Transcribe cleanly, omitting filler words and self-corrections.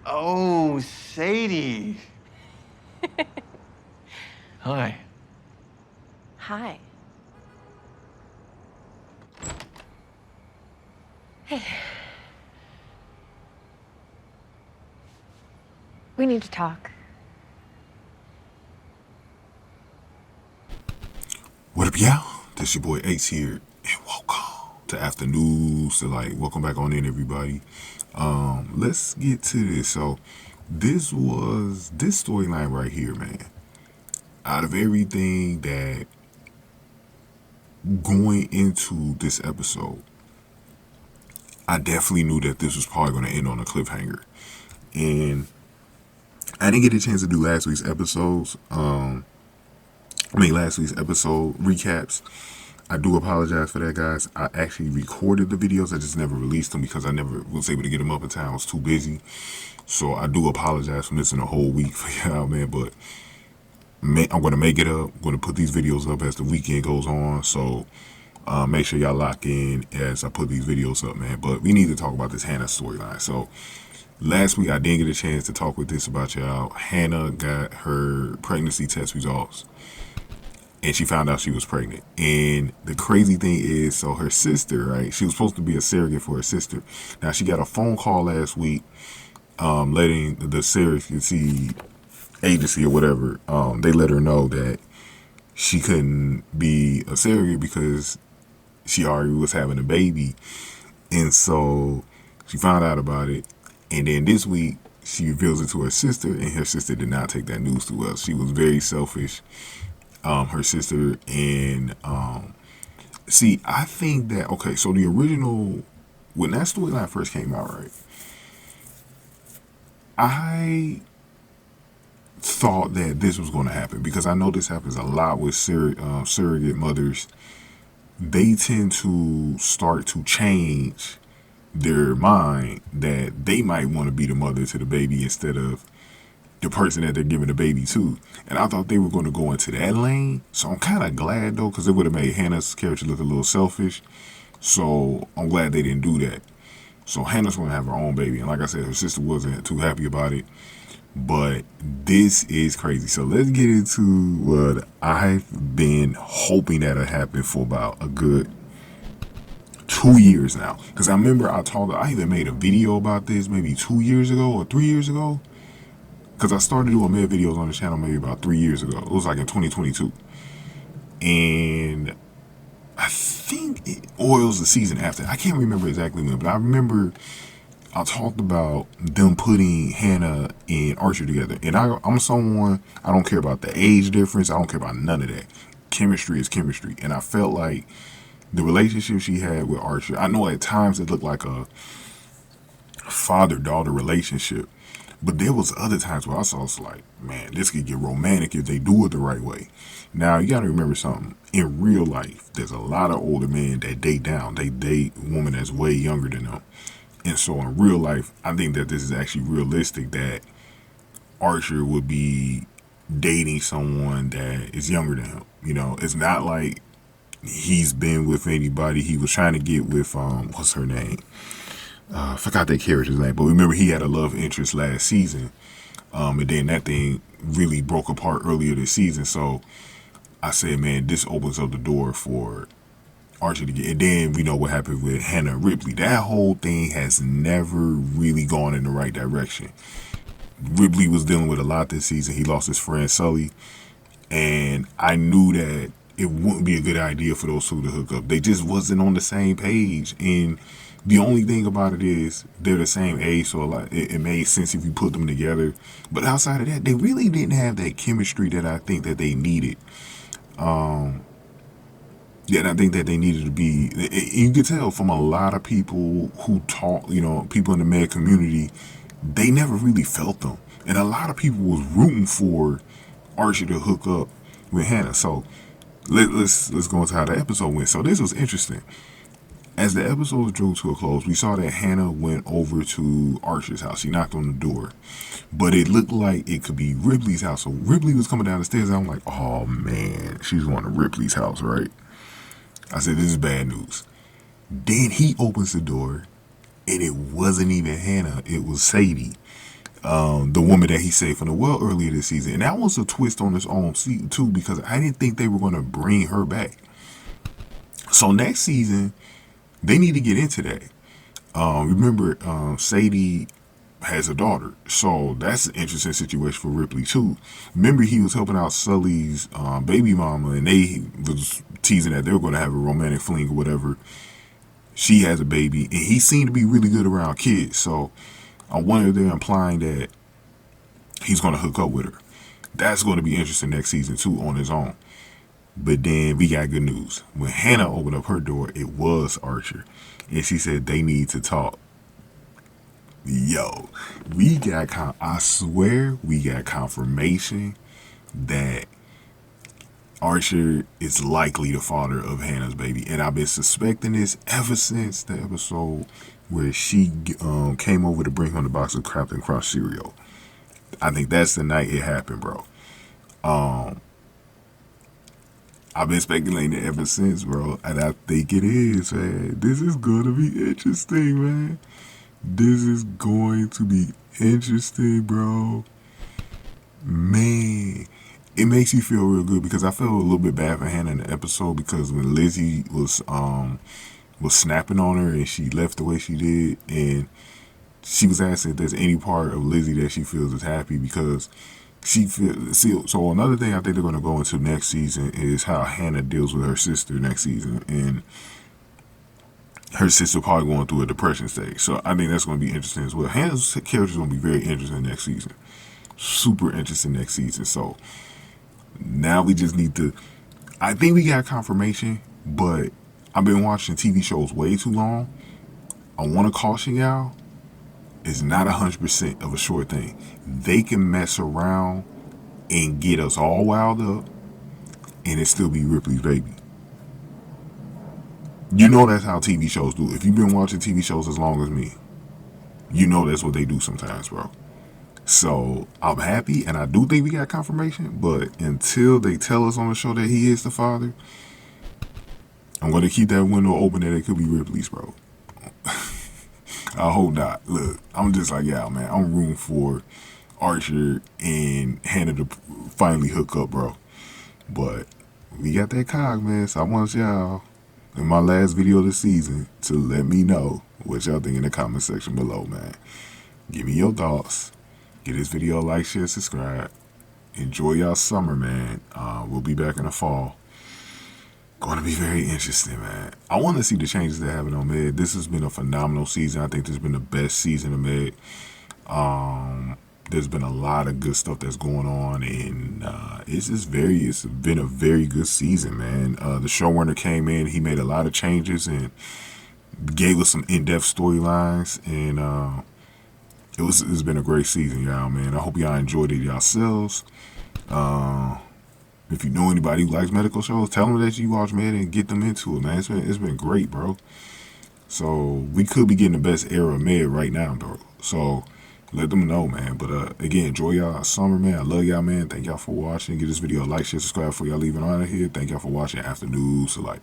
Oh, Sadie. Hi. Hi. Hey. We need to talk. What up, y'all? This your boy Ace here, and welcome to Afternoons. Welcome back on in, everybody. Let's get to this. So, this storyline right here, man. Out of everything that going into this episode, I definitely knew that this was probably going to end on a cliffhanger, and I didn't get a chance to do last week's episodes. Last week's episode recaps. I do apologize for that, guys. I actually recorded the videos. I just never released them because I never was able to get them up in time. I was too busy. So I do apologize for missing a whole week for y'all, man. But I'm going to make it up. I'm going to put these videos up as the weekend goes on. So make sure y'all lock in as I put these videos up, man. But we need to talk about this Hannah storyline. So last week I didn't get a chance to talk with this about y'all. Hannah got her pregnancy test results. And she found out she was pregnant. And the crazy thing is, so her sister, right? She was supposed to be a surrogate for her sister. Now, she got a phone call last week letting the surrogacy agency or whatever, they let her know that she couldn't be a surrogate because she already was having a baby. And so she found out about it. And then this week, she reveals it to her sister, and her sister did not take that news too well. She was very selfish. Her sister, and see, I think that, okay, so the original, when that storyline first came out, right, I thought that this was going to happen because I know this happens a lot with surrogate mothers. They tend to start to change their mind that they might want to be the mother to the baby instead of the person that they're giving the baby to. And I thought they were going to go into that lane. So I'm kind of glad, though, because it would have made Hannah's character look a little selfish. So I'm glad they didn't do that. So Hannah's going to have her own baby. And like I said, her sister wasn't too happy about it. But this is crazy. So let's get into what I've been hoping that'll happen for about a good 2 years now. Because I remember I even made a video about this maybe 2 years ago or 3 years ago. Because I started doing med videos on the channel maybe about 3 years ago. It was like in 2022. And I think it oils the season after. I can't remember exactly when, but I remember I talked about them putting Hannah and Archer together. And I'm someone, I don't care about the age difference. I don't care about none of that. Chemistry is chemistry. And I felt like the relationship she had with Archer, I know at times it looked like a father-daughter relationship. But there was other times where I saw it's like, man, this could get romantic if they do it the right way. Now, you got to remember something. In real life, there's a lot of older men that date down. They date a woman that's way younger than them. And so in real life, I think that this is actually realistic that Archer would be dating someone that is younger than him. You know, it's not like he's been with anybody. He was trying to get with, what's her name? I forgot that character's name, but remember he had a love interest last season, and then that thing really broke apart earlier this season. So I said, man, this opens up the door for Archer to get. And then we know what happened with Hannah and Ripley. That whole thing has never really gone in the right direction. Ripley was dealing with a lot this season. He lost his friend Sully, and I knew that it wouldn't be a good idea for those two to hook up. They just wasn't on the same page, and the only thing about it is they're the same age, so it made sense if you put them together. But outside of that, they really didn't have that chemistry that I think that they needed. And I think that they needed to be. You could tell from a lot of people who talk, people in the med community, they never really felt them, and a lot of people was rooting for Archer to hook up with Hannah. So let's go into how the episode went. So this was interesting. As the episode drew to a close, we saw that Hannah went over to Archer's house. She knocked on the door, but it looked like it could be Ripley's house. So Ripley was coming down the stairs, and I'm like, oh man, she's going to Ripley's house, right? I said, this is bad news. Then he opens the door, and it wasn't even Hannah. It was Sadie. the woman that he saved from the well earlier this season. And that was a twist on its own season too, because I didn't think they were going to bring her back. So next season, they need to get into that. Remember, Sadie has a daughter, so that's an interesting situation for Ripley too. Remember, he was helping out Sully's baby mama, and they was teasing that they were going to have a romantic fling or whatever. She has a baby, and he seemed to be really good around kids, so I wonder if they're implying that he's going to hook up with her. That's going to be interesting next season too on his own. But then we got good news. When Hannah opened up her door, it was Archer, and she said they need to talk. Yo, I swear we got confirmation that Archer is likely the father of Hannah's baby. And I've been suspecting this ever since the episode where she came over to bring him the box of Captain Crunch cereal. I think that's the night it happened, bro. I've been speculating it ever since, bro. And I think it is, man. This is going to be interesting, man. This is going to be interesting, bro. Man, it makes you feel real good because I felt a little bit bad for Hannah in the episode because when Lizzie was snapping on her and she left the way she did, and she was asking if there's any part of Lizzie that she feels is happy because she feels. So another thing I think they're going to go into next season is how Hannah deals with her sister next season, and her sister probably going through a depression stage. So I think that's going to be interesting as well. Hannah's character is going to be very interesting next season. Super interesting next season. So now we just need to, I think we got confirmation, but I've been watching TV shows way too long. I want to caution y'all, it's not 100% of a sure thing. They can mess around and get us all wound up and it still be Ripley's baby. You know that's how TV shows do. If you've been watching TV shows as long as me, you know that's what they do sometimes, bro. So I'm happy, and I do think we got confirmation, but until they tell us on the show that he is the father, I'm going to keep that window open that it could be Ripley's, bro. I hope not. Look, I'm just like, yeah, man, I'm rooting for Archer and Hannah to finally hook up, bro. But we got that cog, man, so I want y'all in my last video of the season to let me know what y'all think in the comment section below, man. Give me your thoughts. Give this video a like, share, subscribe. Enjoy y'all summer, man. We'll be back in the fall. Going to be very interesting, man. I want to see the changes that happen on Med. This has been a phenomenal season. I think this has been the best season of Med. There's been a lot of good stuff that's going on, and it's been a very good season, man. The showrunner came in, he made a lot of changes and gave us some in-depth storylines, and it's been a great season, y'all, man. I hope y'all enjoyed it yourselves. If you know anybody who likes medical shows, tell them that you watch Med and get them into it, man. It's been great, bro. So we could be getting the best era of Med right now, bro. So let them know, man. But again, enjoy y'all summer, man. I love y'all, man. Thank y'all for watching. Give this video a like, share, subscribe before y'all leaving out of here. Thank y'all for watching After News. So like.